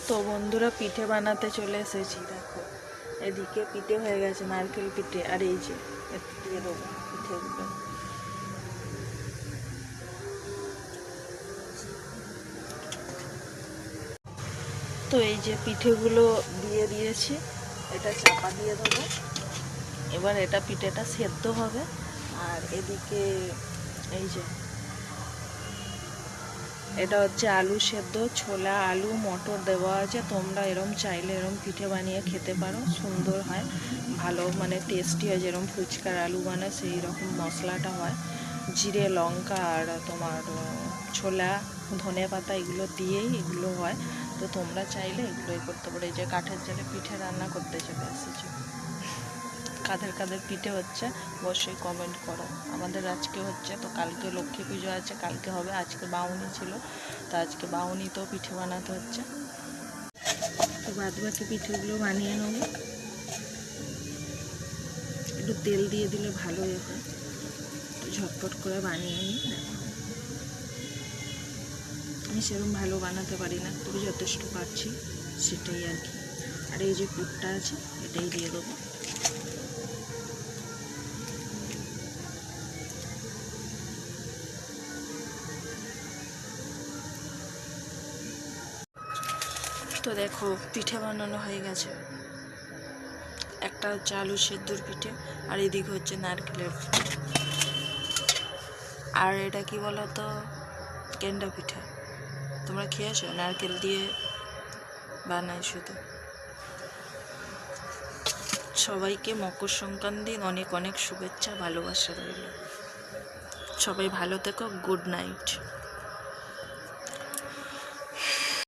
তো বন্ধুরা পিঠে বানাতে চলে এসেছি। দেখো এদিকে পিঠে হয়ে গেছে, নারকেল পিঠে। আর এই যে একটু দিয়ে দেবো পিঠেগুলো। তো এই যে পিঠেগুলো দিয়ে দিয়েছি, এটা চাপা দিয়ে দেবো। এবার এটা পিঠেটা সেদ্ধ হবে। আর এদিকে এই যে এটা হচ্ছে আলু সেদ্ধ, ছোলা, আলু, মটর দেওয়া আছে। তোমরা এরম চাইলে এরম পিঠে বানিয়ে খেতে পারো, সুন্দর হয়, ভালো মানে টেস্টি হয়। যেরকম ফুচকার আলু বানায় সেই রকম মশলাটা হয়, জিরে, লঙ্কা আর তোমার ছোলা, ধনে পাতা এগুলো দিয়েই এগুলো হয়। তো তোমরা চাইলে এগুলোই করতে পারো। এই যে কাঠের জালে পিঠে রান্না করতে চলে এসেছি। কাদের কাদের পিঠে হচ্ছে অবশ্যই কমেন্ট করো। আমাদের আজকে হচ্ছে, তো কালকে লক্ষ্মী পুজো আছে, কালকে হবে। আজকে বাউনি ছিল, তো আজকে বাউনিতেও পিঠে বানাতে হচ্ছে। তো বাদ বাকি পিঠেগুলো বানিয়ে নেবো। একটু তেল দিয়ে দিলে ভালোই হয়, তো ঝটপট করে বানিয়ে নিই। দেখো আমি সেরকম ভালো বানাতে পারি না, তবে যথেষ্ট পারছি সেটাই আর কি। আর এই যে পুরটা আছে এটাই দিয়ে দেবো। তো দেখো পিঠে বানানো হয়ে গেছে। একটা হচ্ছে আলু সেদ্ধর পিঠে, আর এদিকে হচ্ছে নারকেলের পিঠে। আর এটা কি বলো তো, কেন্ডা পিঠা। তোমরা খেয়েছো? নারকেল দিয়ে বানায় শুধু। সবাইকে মকর সংক্রান্তির অনেক অনেক শুভেচ্ছা, ভালোবাসা রইল। সবাই ভালো থেকো। Good night.